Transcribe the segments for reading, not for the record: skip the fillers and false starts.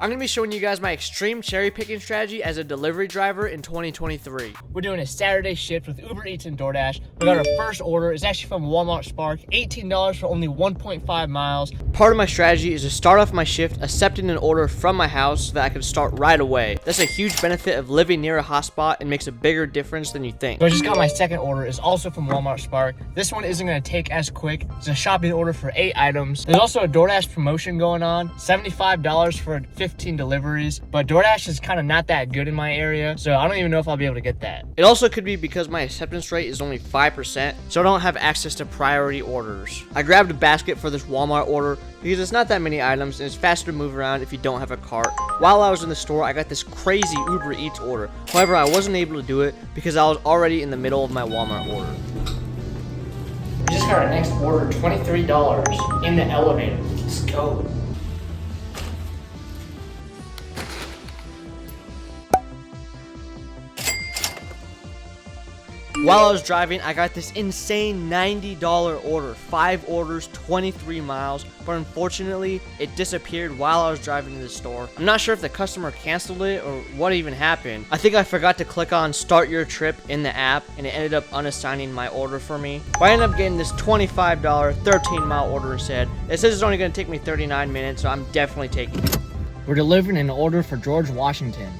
I'm going to be showing you guys my extreme cherry picking strategy as a delivery driver in 2023. We're doing a Saturday shift with Uber Eats and DoorDash. We got our first order. It's actually from Walmart Spark, $18 for only 1.5 miles. Part of my strategy is to start off my shift accepting an order from my house so that I can start right away. That's a huge benefit of living near a hotspot and makes a bigger difference than you think. So I just got my second order. It's also from Walmart Spark. This one isn't going to take as quick. It's a shopping order for 8 items. There's also a DoorDash promotion going on, $75 for 15 deliveries, but DoorDash is kind of not that good in my area, so I don't even know if I'll be able to get that. It also could be because my acceptance rate is only 5%, so I don't have access to priority orders. I grabbed a basket for this Walmart order because it's not that many items and it's faster to move around if you don't have a cart. While I was in the store, I got this crazy Uber Eats order. However, I wasn't able to do it because I was already in the middle of my Walmart order. We just got our next order, $23 in the elevator. Let's go. While I was driving, I got this insane $90 order. 5 orders, 23 miles, but unfortunately, it disappeared while I was driving to the store. I'm not sure if the customer canceled it or what even happened. I think I forgot to click on start your trip in the app, and it ended up unassigning my order for me. But I ended up getting this $25, 13-mile order instead. It says it's only going to take me 39 minutes, so I'm definitely taking it. We're delivering an order for George Washington.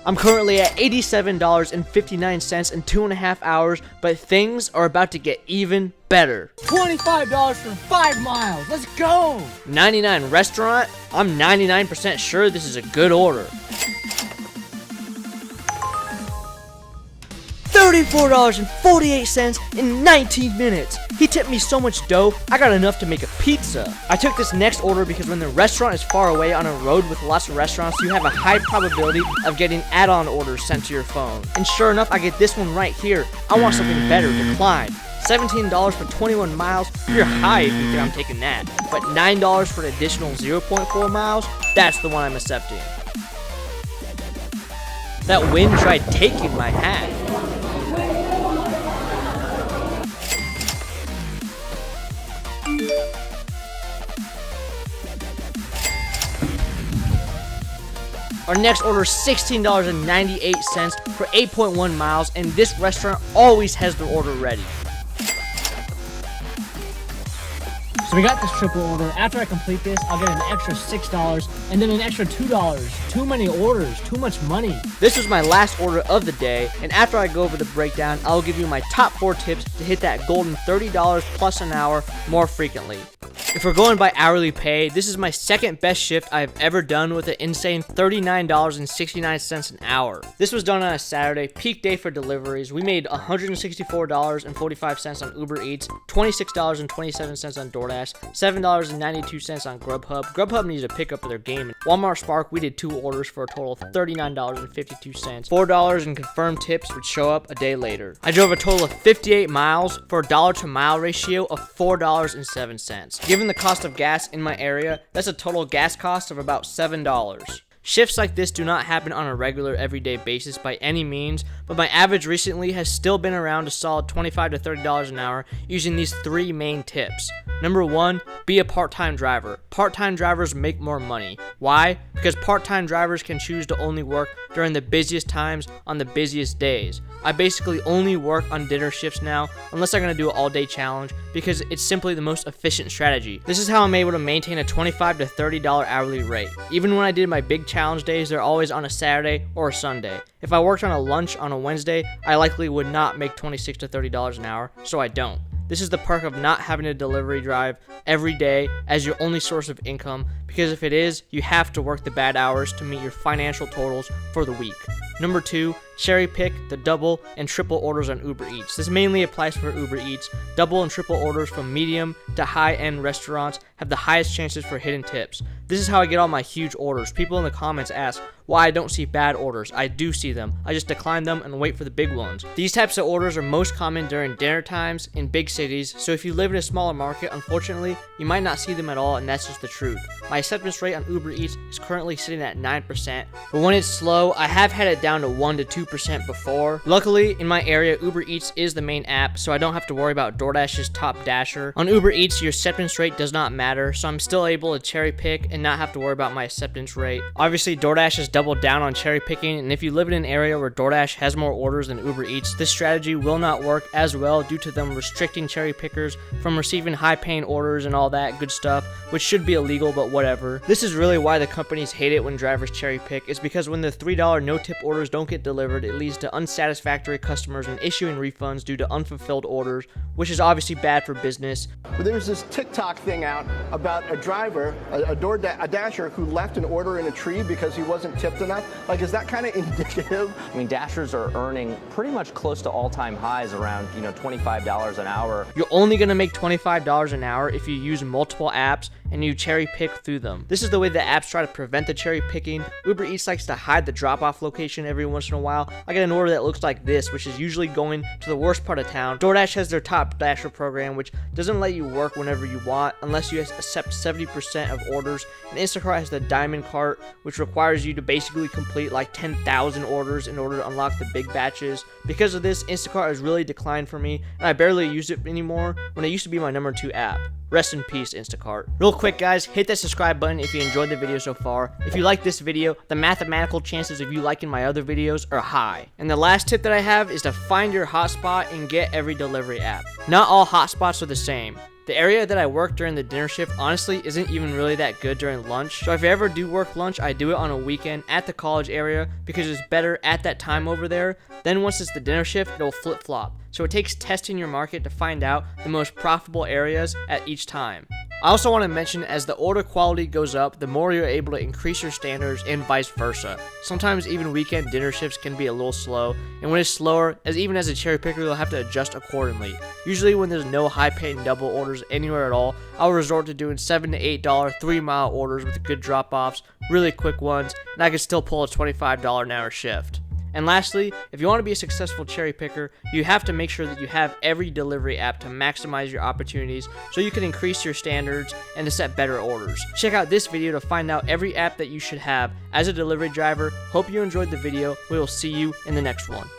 I'm currently at $87.59 in 2.5 hours, but things are about to get even better. $25 for 5 miles. Let's go! 99 restaurant. I'm 99% sure this is a good order. $34.48 in 19 minutes. He tipped me so much dough, I got enough to make a pizza. I took this next order because when the restaurant is far away on a road with lots of restaurants, you have a high probability of getting add-on orders sent to your phone. And sure enough, I get this one right here. I want something better, decline. $17 for 21 miles, you're high if you think I'm taking that. But $9 for an additional 0.4 miles, that's the one I'm accepting. That wind tried taking my hat. Our next order is $16.98 for 8.1 miles, and this restaurant always has their order ready. So we got this triple order. After I complete this, I'll get an extra $6 and then an extra $2. Too many orders, too much money. This was my last order of the day, and after I go over the breakdown, I'll give you my top 4 tips to hit that golden $30 plus an hour more frequently. If we're going by hourly pay, this is my second best shift I've ever done with an insane $39.69 an hour. This was done on a Saturday, peak day for deliveries. We made $164.45 on Uber Eats, $26.27 on DoorDash, $7.92 on Grubhub. Grubhub needs to pick up their game. Walmart Spark, we did 2 orders for a total of $39.52. $4 in confirmed tips would show up a day later. I drove a total of 58 miles for a dollar to mile ratio of $4.07. Given the cost of gas in my area, that's a total gas cost of about $7. Shifts like this do not happen on a regular everyday basis by any means, but my average recently has still been around a solid $25 to $30 an hour using these 3 main tips. Number 1, be a part-time driver. Part-time drivers make more money. Why? Because part-time drivers can choose to only work during the busiest times on the busiest days. I basically only work on dinner shifts now, unless I'm going to do an all-day challenge, because it's simply the most efficient strategy. This is how I'm able to maintain a $25 to $30 hourly rate. Even when I did my big challenge days, they're always on a Saturday or a Sunday. If I worked on a lunch on a Wednesday, I likely would not make $26 to $30 an hour, so I don't. This is the perk of not having a delivery drive every day as your only source of income, because if it is, you have to work the bad hours to meet your financial totals for the week. Number 2, cherry pick the double and triple orders on Uber Eats. This mainly applies for Uber Eats. Double and triple orders from medium to high-end restaurants have the highest chances for hidden tips. This is how I get all my huge orders. People in the comments ask why I don't see bad orders. I do see them. I just decline them and wait for the big ones. These types of orders are most common during dinner times in big cities, so if you live in a smaller market, unfortunately, you might not see them at all, and that's just the truth. My acceptance rate on Uber Eats is currently sitting at 9%, but when it's slow, I have had it down to 1 to 2%. 2% before. Luckily, in my area, Uber Eats is the main app, so I don't have to worry about DoorDash's Top Dasher. On Uber Eats, your acceptance rate does not matter, so I'm still able to cherry pick and not have to worry about my acceptance rate. Obviously, DoorDash has doubled down on cherry picking, and if you live in an area where DoorDash has more orders than Uber Eats, this strategy will not work as well due to them restricting cherry pickers from receiving high-paying orders and all that good stuff, which should be illegal, but whatever. This is really why the companies hate it when drivers cherry pick, is because when the $3 no-tip orders don't get delivered, it leads to unsatisfactory customers and issuing refunds due to unfulfilled orders, which is obviously bad for business. There's this TikTok thing out about a driver, a Dasher, who left an order in a tree because he wasn't tipped enough. Like, is that kind of indicative? I mean, Dashers are earning pretty much close to all-time highs around, $25 an hour. You're only gonna make $25 an hour if you use multiple apps and you cherry pick through them. This is the way the apps try to prevent the cherry picking. Uber Eats likes to hide the drop-off location every once in a while. I get an order that looks like this, which is usually going to the worst part of town. DoorDash has their Top Dasher program, which doesn't let you work whenever you want unless you accept 70% of orders. And Instacart has the Diamond Cart, which requires you to basically complete like 10,000 orders in order to unlock the big batches. Because of this, Instacart has really declined for me, and I barely use it anymore when it used to be my number 2 app. Rest in peace, Instacart. Real quick, guys, hit that subscribe button if you enjoyed the video so far. If you like this video, the mathematical chances of you liking my other videos are high. And the last tip that I have is to find your hotspot and get every delivery app. Not all hotspots are the same. The area that I work during the dinner shift honestly isn't even really that good during lunch. So if I ever do work lunch, I do it on a weekend at the college area because it's better at that time over there. Then once it's the dinner shift, it'll flip-flop. So it takes testing your market to find out the most profitable areas at each time. I also want to mention, as the order quality goes up, the more you're able to increase your standards and vice versa. Sometimes even weekend dinner shifts can be a little slow, and when it's slower, even as a cherry picker, you'll have to adjust accordingly. Usually when there's no high-paying double orders anywhere at all, I'll resort to doing $7 to $8 3-mile orders with good drop-offs, really quick ones, and I can still pull a $25 an hour shift. And lastly, if you want to be a successful cherry picker, you have to make sure that you have every delivery app to maximize your opportunities so you can increase your standards and to set better orders. Check out this video to find out every app that you should have as a delivery driver. Hope you enjoyed the video. We will see you in the next one.